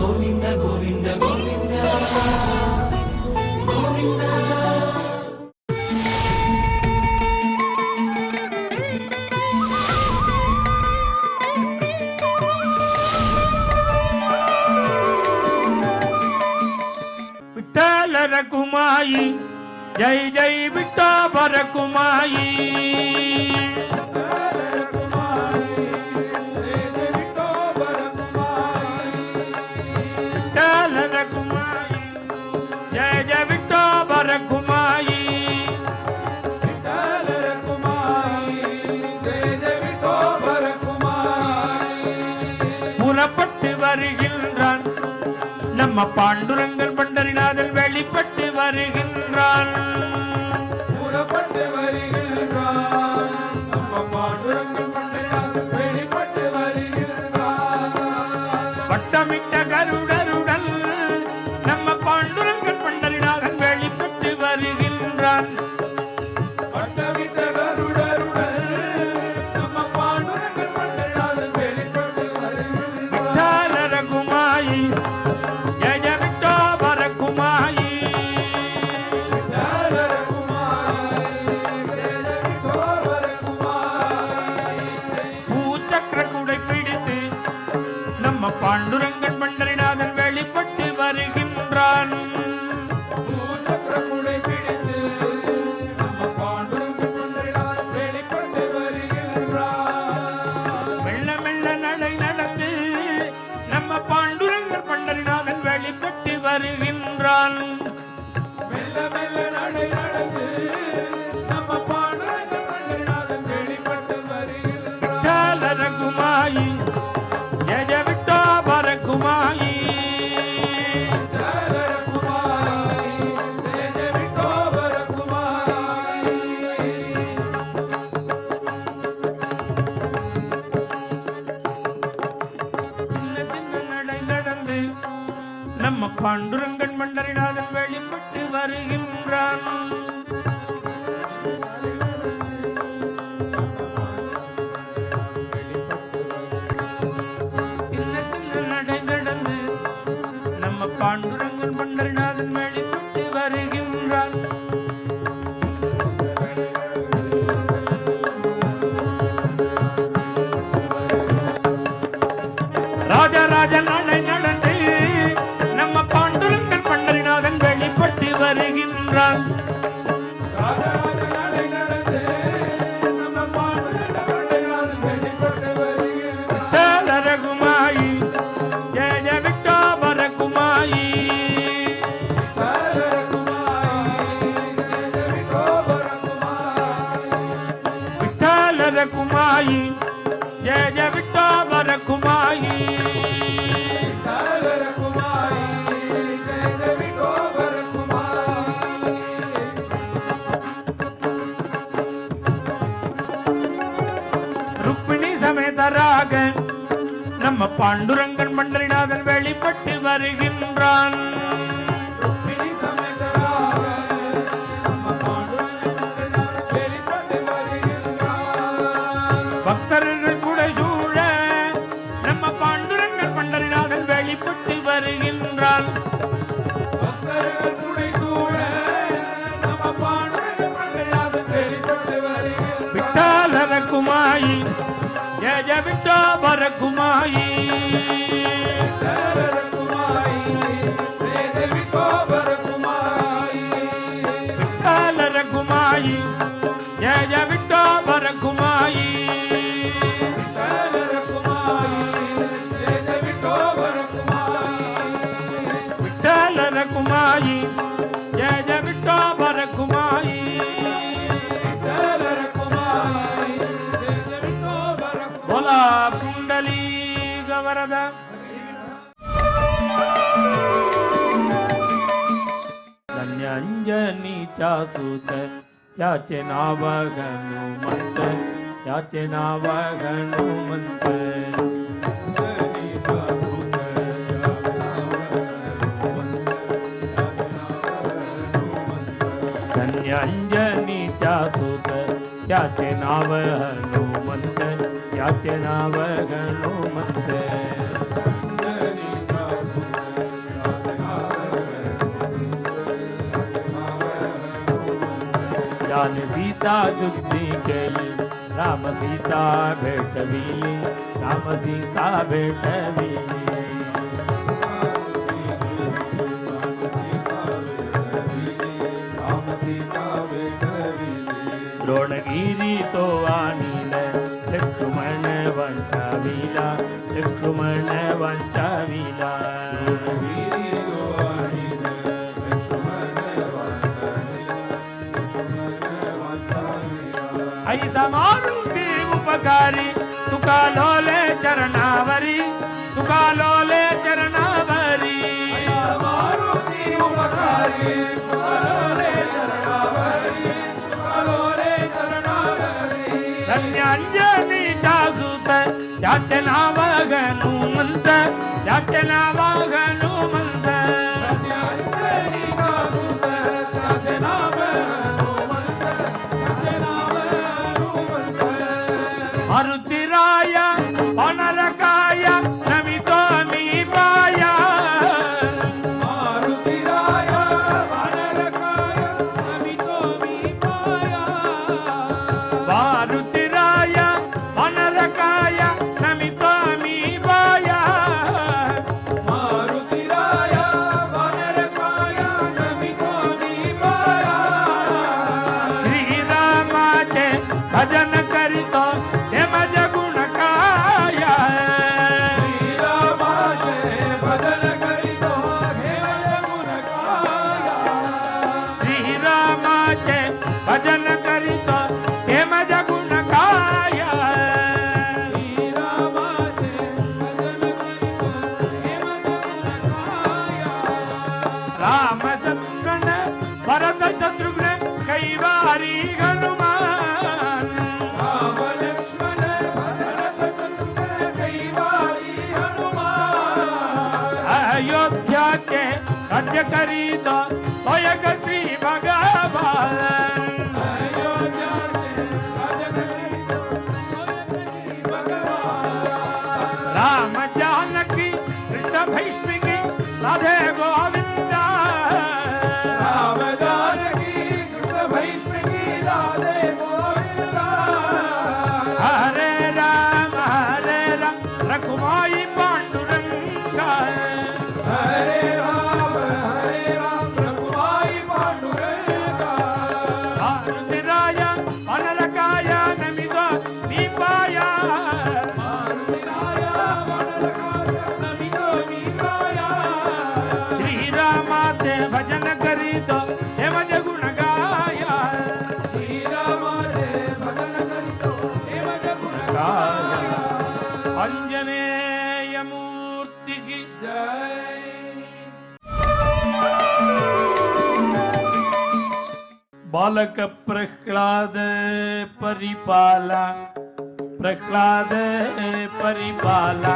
கோவிந்த கோவிந்த கோவிந்த கோவிந்த. विठ्ठल रघुमाई जय जय विठ्ठल रघुमाई. புறப்பட்டு வருகின்றான் நம்ம பாண்டுரங்கன் பண்டரிநாதன் வெளிப்பட்டு வருகின்றான். புறப்பட்டு வருகின்றான் நம்ம பாண்டுரங்கன் பண்டரிநாதன் வெளிப்பட்டு வருகின்றான். வட்டமிட்ட கருடருடன் நம்ம பாண்டுரங்கன் பண்டரிநாதன் வெளிப்பட்டு வருகின்றான். வட்டமிட்ட கருடருடன் நம்ம பாண்டுரங்கன் பண்டரிநாதன் வெளிப்பட்டு வருகின்றான். விட்டல ரகுமாயி ஜெய விட்டல ரகுமாயி. விட்டல ரகுமாயி ஜெய விட்டல ரகுமாயி. பூச்சக்கர குடை பிடித்து நம்ம பாண்டுரங்கன் பண்டரிநாதன் வெளிப்பட்டு வருகின்றான். பூச்சக்கர குடை பிடித்து நம்ம பாண்டுரங்கன் பண்டரிநாதன் வெளிப்பட்டு வருகின்றான். மெல்ல மெல்ல நடை நடந்து நம்ம பாண்டுரங்கன் பண்டரிநாதன் வெளிப்பட்டு வருகின்றான். மெல்ல மெல்ல நடை நடந்து நம்ம பாண்டுரங்கன் பண்டரிநாதன் வெளிப்பட்டு வருகின்றான். விட்டல ரகுமாயி ஜெய விட்டல ரகுமாயி. விட்டல ரகுமாயி ஜெய விட்டல ரகுமாயி. சின்ன சின்ன நடை நடந்து நம்ம பாண்டுரங்கன் பண்டரிநாதன் வெளிப்பட்டு வருகின்றான். சின்ன சின்ன நடை நடந்து நம்ம பாண்டுரங்கன் பண்டரிநாதன் வெளிப்பட்டு வருகின்றான். ராஜராஜ நடை நடந்து நம்ம பாண்டுரங்கன் பண்டரிநாதன் வெளிப்பட்டு வருகின்றான். ராஜராஜ நடை நடந்து நம்ம பாண்டுரங்கன் பண்டரிநாதன் வெளிப்பட்டு வருகின்றான். விட்டல ரகுமாயி ஜெய விட்டல ரகுமாயி. விட்டல ரகுமாயி ஜெய விட்டல ரகுமாயி. விட்டல ரகுமாயி ஜெய விட்டல ரகுமாயி. விட்டல ரகுமாயி ஜெய விட்டல ரகுமாயி. ருக்மிணி சமேதராக நம்ம பாண்டுரங்கன் பண்டரிநாதன் வெளிப்பட்டு வருகின்றான். ருக்மிணி சமேதராக நம்ம பாண்டுரங்கன் பண்டரிநாதன் வெளிப்பட்டு வருகின்றான். பக்தர்கள் கூட சூழ நம்ம பாண்டுரங்கன் பண்டரிநாதன் வெளிப்பட்டு வருகின்றான். பக்தர்கள் புடைசூழ நம்ம பாண்டுரங்கன் பண்டரிநாதன் வெளிப்பட்டு வருகின்றான். விட்டல ரகுமாயி ஜெய விட்டல ரகுமாயி. விட்டல ரகுமாயி ஜெய விட்டல ரகுமாயி. விட்டல ரகுமாயி ஜெய விட்டல ரகுமாயி. விட்டல ரகுமாயி ஜெய விட்டல ரகுமாயி. விட்டல ரகுமாயி ஜெய விட்டல ரகுமாயி. விட்டல ரகுமாயி ஜெய விட்டல ரகுமாயி. போலா குண்டலி கவரத. धन्यंजनीचा सूत त्याचे नाव हनुमंत, त्याचे नाव हनुमंत. धन्यंजनीचा सूत धन्यंजनीचा सूत त्याचे नाव हनुमंत, त्याचे नाव हनुमंत. धन्यंजनीचा सूत त्याने सीता शुद्धी केली, राम सीता भेटविली, राम सीता भेटविली. द्रोणगिरी तो आणील, लक्ष्मण वंचाविला, लक्ष्मण वंचाविला. ऐसा मारुती उपकारी, तुका लोले चरणावरी, तुका लोले चरणावरी. मारुती उपकारी, तुका लोले चरणावरी, तुका लोले चरणावरी. धन्य अंजनीचा सूत, त्याचे नाव हनुमंत, त्याचे नाव हनुमंत. धन्य अंजनीचा सूत, त्याचे नाव हनुमंत, त्याचे नाव हनुमंत. मारुतीराया अनरकाया नमितो मी पाया. मारुतीराया वानरकाय, नमितो मी पाया. मारुतीराया अनरकाया नमितो मी पाया. मारुतीराया वानरकाय, नमितो मी पाया. श्रीरामाचे भजन करीतो ते मज गुणकाया. श्रीरामाचे भजन करीतो हे मज गुणकाया. श्रीरामाचे भजन करीतो ते मज गुणकाया. श्रीरामाचे भजन करीतो हे मज गुणकाया. रामचंद्रन भरत शत्रुघ्न कैवारी हनुमान. राम लक्ष्मण भरत शत्रुघ्न कैवारी हनुमान. अयोध्याचे राज्य करीतो तो एक श्री भगवान. अयोध्याचे राज करीतो तो एक श्री भगवान. राम जानकी कृष्ण भैष्मिकी राधे गोविंदा. राम जानकी कृष्ण भैष्मिकी राधे गोविंदा. हरे राम रघुमाई पांडुरंगा. हरे राम रघुमाई पांडुरंगा. मारुतिराया अनरकाया नमितो मी पाया. मारुतीराया वानरकाय, नमितो मी पाया. श्रीरामाचे भजन करीतो हे मज गुण गाया. श्रीरामाचे भजन करीतो हे मज गुणगाया. अंजनेय मूर्ति की जय. बालक प्रह्लाद परिपाला, प्रह्लाद परिपाला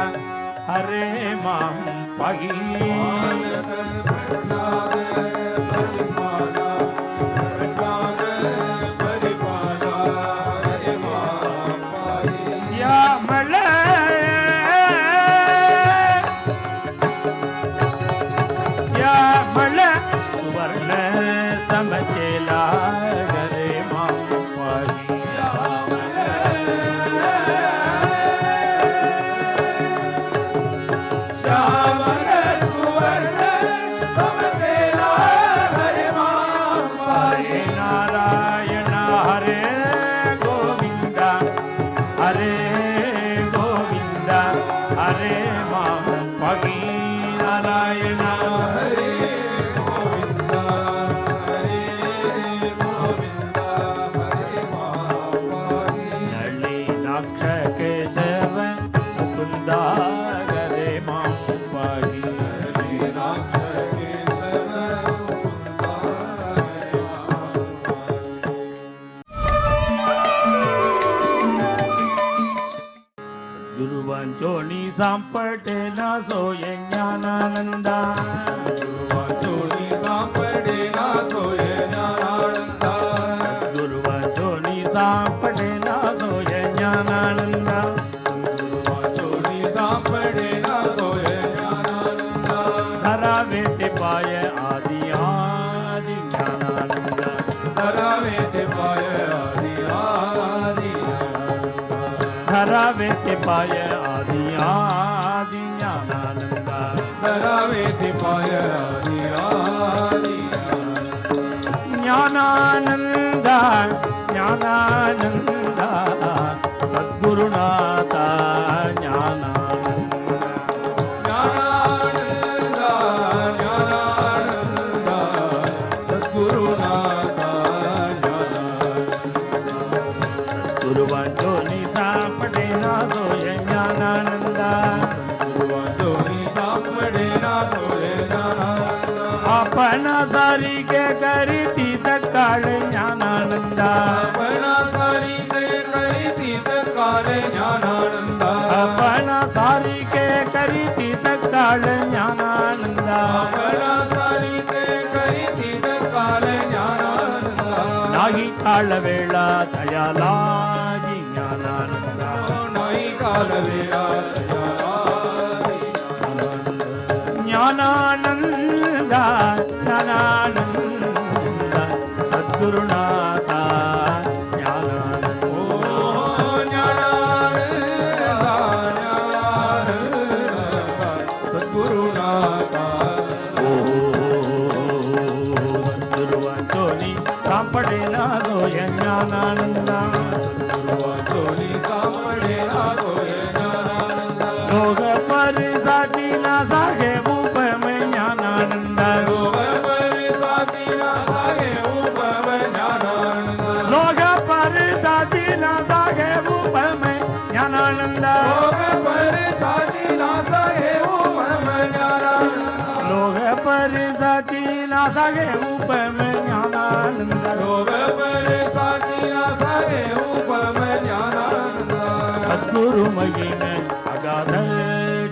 हरे मां पाहि. बालक प्रह्लाद परिपाला, प्रह्लाद परिपाला हरे मां पाहि. श्यामल श्यामल सुवर्ण समचेला हरे मां पाहि. श्यामल सुवर्ण समतेला हरे मां पाहि. हरे नारायण हरे गोविंद, हरे गोविंद हरे मां पाहि. नारायण हरे गोविंद, हरे गोविंद हरे मां पाहि. नलिनाक्ष केशव मुकुंद हरे मां पाहि. लीलाक्ष केशव मुकुंद हरे मां पाहि. गुरुवंचोनी सांपटेला सोये ज्ञानानंदा. गुरुवाचोनी सापडेला सोय ज्ञानानंदा. गुरुवंचोनी सांपटेला सोये ज्ञानानंदा. गुरुवाचोनी सापडेला सोय ज्ञानानंदा. धरावे ते पाय आदि आदि ज्ञानानंदा. धरावे ते पाय धरावे ते पाय आदि आदि ज्ञानानंदा धरावे ते पाय आदि आदि ज्ञानानंदा ज्ञानानंदा सद्गुरुनाथा ज्ञानानंदा ज्ञानानंदा ज्ञानानंदा सद्गुरुनाथा गुरुवांचोनी सापडे ना सोय ज्ञानानंदा गुरुवांचोनी सापडे ना सोय ज्ञानानंदा आपणा सारी के करीती तत्काळ ज्ञानानंदा आपणा सारी के करीती तत्काळ ज्ञानानंदा आपणा सारी के करीती तत्काळ ज्ञानानंदा आपणा सारी के करीती तत्काळ ज्ञानानंदा नाही काळ वेळा दयालाजी ज्ञानानंदा नाही काल वेळा ज्ञानानंदा ज्ञानानंदा सद्गुरुनाथा ज्ञानानंदा ज्ञानानंदा ज्ञानानंदा सद्गुरुनाथा सद्गुरुवांचोनी सापडे ना सोय ज्ञानानंदा गुरुवांचोनी सापडे ना सोय ज्ञानानंदा लोग परिसाठी ना सागे उपम ज्ञानानंदा लोग परिसाठी ना सागे उपम ज्ञानानंदा लोग परिसाठी ना सागे उपम ज्ञानानंदा लोग परिसाठी ना सागे उपम ज्ञानानंदा लोग परिसाठी ना सागे उपम ज्ञानानंदा लोग परिसाठी ना सागे उपम ज्ञानानंदा सद्गुरु महिमे अगाध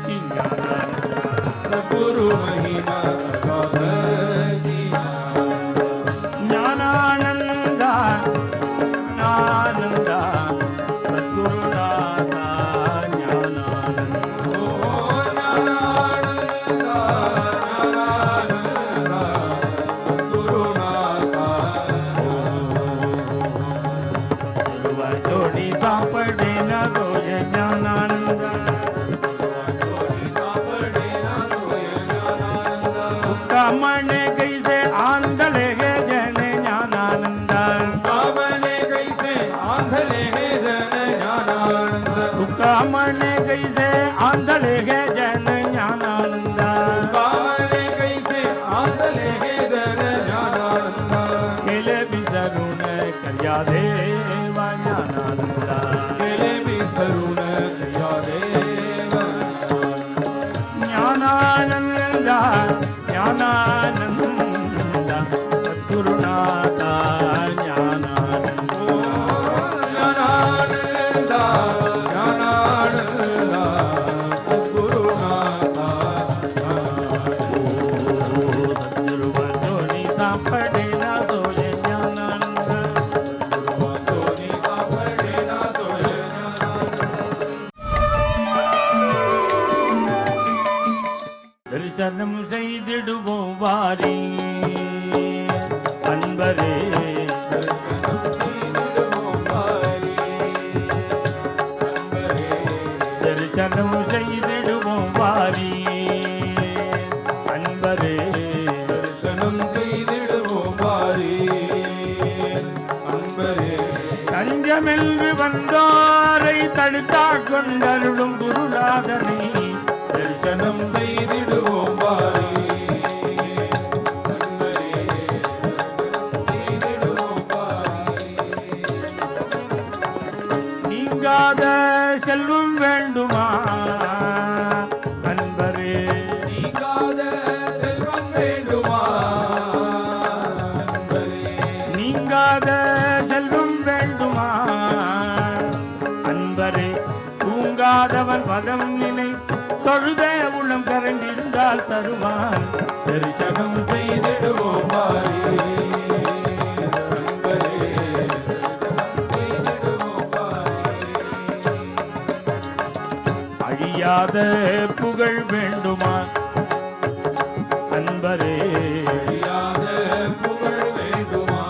ज्ञानानंदा सद्गुरु महिमा अगाधची ज्ञानानंदा ज्ञानानंदा सद्गुरुनाथा ज्ञानानंदा ज्ञानानंदा ज्ञानानंदा सद्गुरुनाथा गुरुवांचोनी सापडे ना सोय ज्ञानानंदा कामने कैसे आंधळे गे जन ज्ञानानंदा कामने कैसे आंधळे हे जन ज्ञानानंदा कामने कैसे आंधळे गे जन ज्ञानानंदा कामने कैसे आंधळे हे जन ज्ञानानंदा केले विसरून कर्या देवा ज्ञानानंदा केले विसरून या देव ज्ञानानंदा ज्ञानानंदा सद्गुरुनाथा ज्ञानानंदा ज्ञानानंदा ज्ञानानंदा सद्गुरुनाथा सद्गुरुवांचोनी सापडे ना सोय ज्ञानानंदा गुरुवांचोनी सापडे ना सोय தரிசனம் செய்திடுவோம் வாரி அன்பரே தரிசனம் செய்திடுவோம் வாரி அன்பரே தரிசனம் செய்திடுவோம் வாரி அன்பரே தஞ்சமென்று வந்தோரை தடுத்தா கொண்டருளும் குருநாதனை தரிசனம் செய்திடுவோம் வாரி அன்பரே செய்திடுவோம் வாரி நீங்காத செல்வம் வேண்டுமா அன்பரே நீங்காத செல்வம் வேண்டுமா அன்பரே நீங்காத செல்வம் வேண்டுமா அன்பரே தூங்காதவன் பதம் நினை தொழுத உள்ளம் கரண்டிருந்தால் தருவான் தரிசனம் செய்திடுவோம் வாரி அன்பரே செய்திடுவோம் வாரி அழியாத புகழ் வேண்டுமா அன்பரே அழியாத புகழ் வேண்டுமா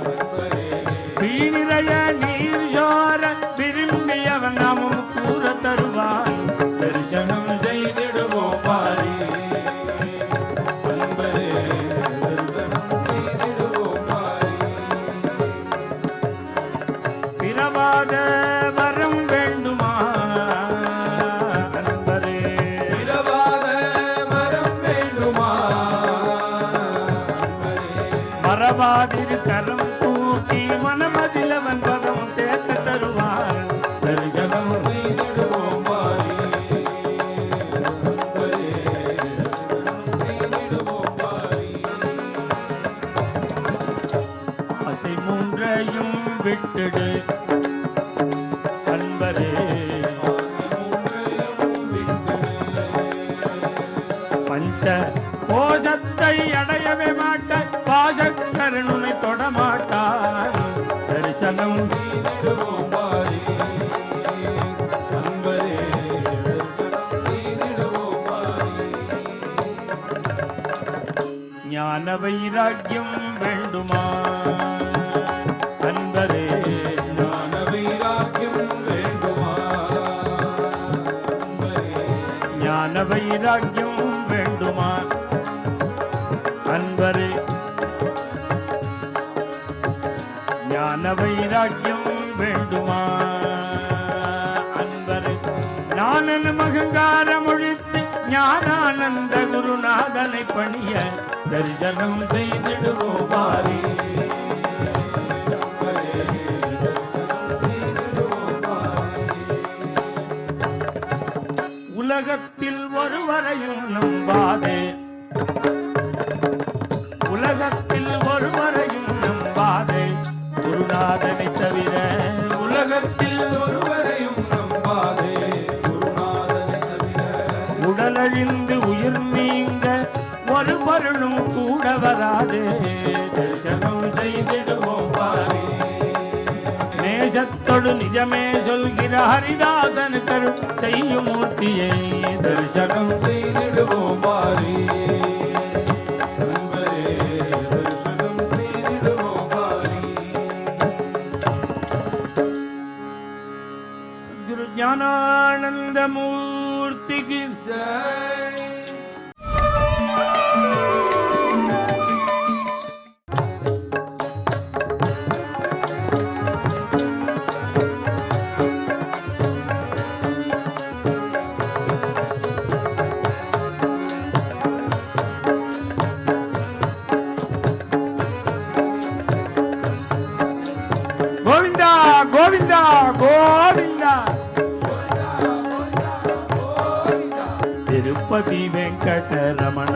அன்பரே வீணிறைய நீர் சோர விரும்பிய தப்பாதிரு கரம் தூக்கி மனமதிலவன் பதம் தேக்க தருவார் தரிசனம் செய்திடுவோம் பாரி செய்திடுவோம் பாரி ஆசை மூன்றையும் விட்டுடு அன்பரே பஞ்ச கோஷத்தை அடையவே மாட்டாய் பாசக்கரனுனை தொடமாட்டான் தரிசனம் செய்திடுவோம் பாரி அன்பரே செய்திடுவோம் பாரி ஞான வைராக்கியம் வேண்டுமா அன்பரே ஞான வைராக்கியம் வேண்டுமா அன்பரே ஞான வைராக்கியம் வேண்டுமா அன்பரே ஞான வைராக்கியம் வேண்டுமா அன்பரே நானன் மகங்காரம் ஒழித்து ஞானானந்த குருநாதனை பணிய தரிசனம் செய்திடுவோம் பாரி உலகத்தில் ஒருவரையும் நம்பாதே உலகத்தில் ஒருவரையும் நம்பாதே குருநாதனை தவிர உலகத்தில் ஒருவரையும் நம்பாதே குருநாதனை தவிர உடலழிந்து உயிர் நீங்க ஒரு பொருளும் கூட வராதே தரிசனம் செய்திடுவோம் பாரி நேசத்தொடு நிஜமே சொல்கிற ஹரிதாசன் கரு செய்யும் மூர்த்தியை தரிசனம் செய்திடுவோம் பாரி அன்பரே தரிசனம் செய்திடுவோம் பாரி குரு ஞானானந்த மூர்த்திக்கு ஜெய் கோவிந்தா கோவிந்தா கோவிந்தா ತಿರುಪತಿ ವೆಂಕಟರಮಣ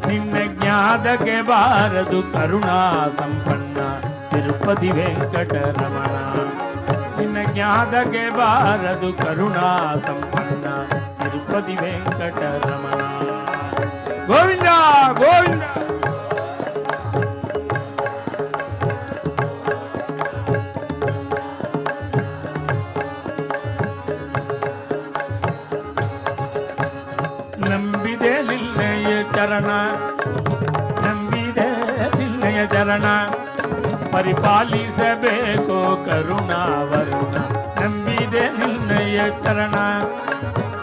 ನಿನ್ನ ಜ್ಞಾದಕ್ಕೆ ಬಾರದು ಕರುಣಾ ಸಂಪನ್ನ ತಿರುಪತಿ ವೆಂಕಟರಮಣ ನಿನ್ನ ಜ್ಞಾದಕ್ಕೆ ಬಾರದು ಕರುಣಾ ಸಂಪನ್ನ ತಿರುಪತಿ ವೆಂಕಟರಮಣ ಗೋವಿಂದ ಗೋವಿಂದ ನಂಬಿದೆ ನಿನ್ನಯ ಚರಣ ನಂಬಿದೆ ನಿನ್ನಯ ಚರಣ ಪರಿಪಾಲಿಸಬೇಕು ಕರುಣಾವರುಣ ನಂಬಿದೆ ನಿನ್ನಯ ಚರಣ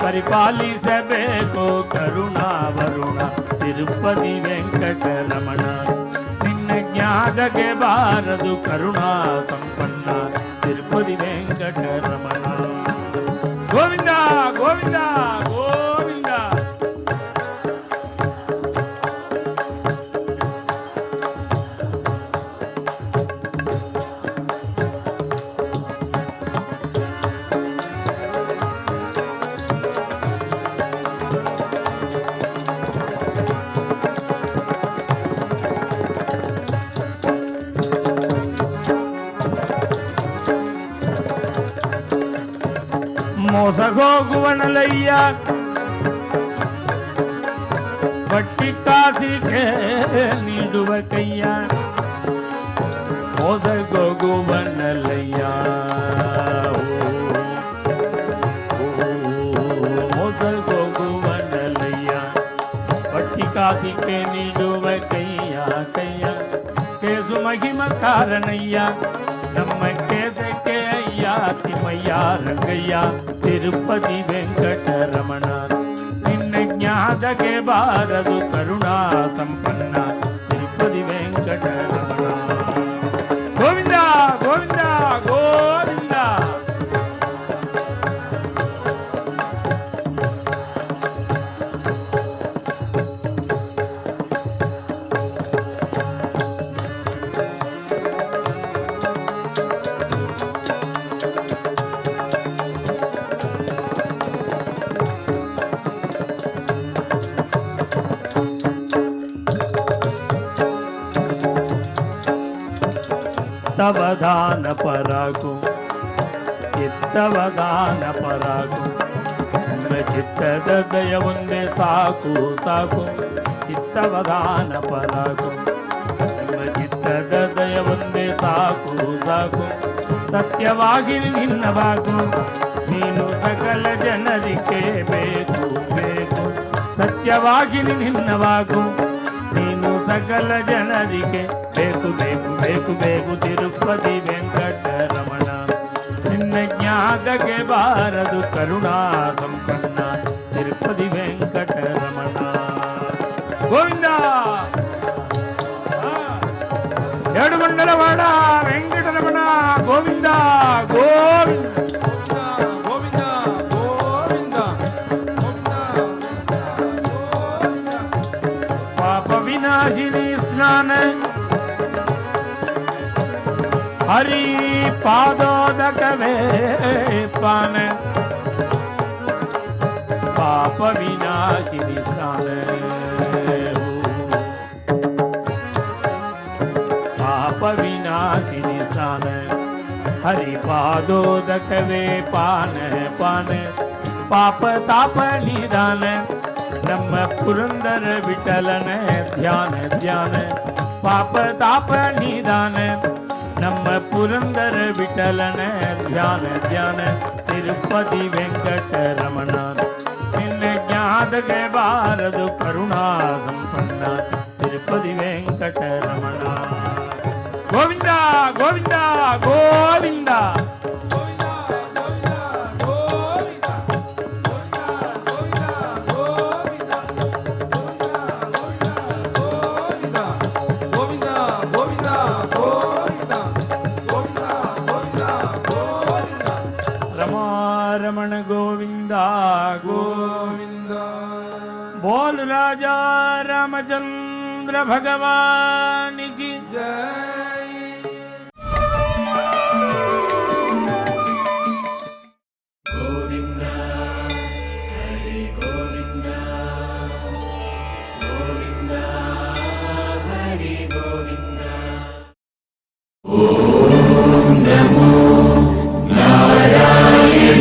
ಪರಿಪಾಲಿಸಬೇಕು ಕರುಣಾವರುಣ ತಿರುಪತಿ ವೆಂಕಟರಮಣ ನಿನ್ನ ಜ್ಞಾದಕ್ಕೆ ಬಾರದು ಕರುಣಾ ಸಂಪನ್ನ ತಿರುಪತಿ ವೆಂಕಟರಮಣ ಗೋವಿಂದ ಗೋವಿಂದ ಗೋವಿಂದ ಮೋಸಗೋಗುವನಲಯ್ಯ ಬಟ್ಟಿ ಕಾಸಿಗೆ ನೀಡುವ ಕೈಯ ಮೋಸಗೋಗುವನಲಯ್ಯ ಮೋಸಗೋಗುವನಲಯ್ಯ ಬಟ್ಟಿ ಕಾಸಿಗೆ ನೀಡುವ ಕೈಯ ಕೈಯ ಕೇಸು ಮಹಿಮ ಕಾರಣಯ್ಯ ನಮ್ಮ ಕೇಸಕ್ಕೆ ಅಯ್ಯ ತಿಮ್ಮಯ್ಯ ರಂಗಯ್ಯ ತಿರುಪತಿ ವೆಂಕಟರಮಣ ನಿನ್ನ ಜ್ಞಾದಕ್ಕೆ ಬಾರದು ಕರುಣಾ ಸಂಪನ್ನ ತಿರುಪತಿ ವೆಂಕಟರಮಣ ಗೋವಿಂದ ಗೋವಿಂದ ಗೋವಿಂದ ಚಿತ್ತವಧಾನ ಪರಾಕು ಚಿತ್ತವಧಾನ ಪರಾಕು ನಿಮ್ಮ ಚಿತ್ತದ ದಯ ಒಂದೇ ಸಾಕು ಸಾಕು ಚಿತ್ತವಧಾನ ಪರಾಕು ನಿಮ್ಮ ಚಿತ್ತದ ದಯ ಒಂದೇ ಸಾಕು ಸಾಕು ಸತ್ಯವಾಗಿ ನಿನ್ನವಾಗು ನೀನು ಸಕಲ ಜನರಿಗೆ ಬೇಕು ಬೇಕು ಸತ್ಯವಾಗಿ ನಿನ್ನವಾಗು ನೀನು ಸಕಲ ಜನರಿಗೆ ಬೇಕು ಬೇಕು ಬೇಕು ಬೇಕು ತಿರುಪತಿ ವೆಂಕಟರಮಣ ನಿನ್ನ ಜ್ಞಾನಕ್ಕೆ ಬಾರದು ಕರುಣಾ ಸಂಪನ್ನ ತಿರುಪತಿ ವೆಂಕಟರಮಣ ಗೋವಿಂದ ಏಡುಗೊಂಡಲವಾಡ ವೆಂಕಟರಮಣ ಗೋವಿಂದ ಗೋವಿಂದ ಗೋವಿಂದ ಗೋವಿಂದ ಪಾಪ ವಿನಾಶಿನಿ ಸ್ನಾನ ಹರಿ ಪಾದೋದಕವೇ ಪಾನ ಪಾಪ ವಿನಾಶಿನಿ ಸ್ನಾನ ಪಾಪ ವಿನಾಶಿನಿ ಸ್ನಾನ ಹರಿ ಪಾದೋದಕವೇ ಪಾನ ಪಾನ ಪಾಪ ತಾಪ ನಿಧಾನ ನಮ್ಮ ಪುರಂದರ ವಿಠಲನ ಧ್ಯಾನ ಧ್ಯಾನ ಪಾಪ ತಾಪ ನಿಧಾನ ನಮ್ಮ ಪುರಂದರ ವಿಠಲನ ಧ್ಯಾನ ಧ್ಯಾನ ತಿರುಪತಿ ವೆಂಕಟರಮಣ ನಿನ್ನ ಜ್ಞಾನಕ್ಕೆ ಬಾರದು ಕರುಣಾ ಸಂಪನ್ನ ತಿರುಪತಿ ವೆಂಕಟರಮಣ ಗೋವಿಂದ ಗೋವಿಂದ ಗೋವಿಂದ रमण गोविंदा गोविंद बोल राजा रामचंद्र भगवान की जय गोविंद हरि गोविंद गोविंद हरि गोविंद ओम नमो नारायणाय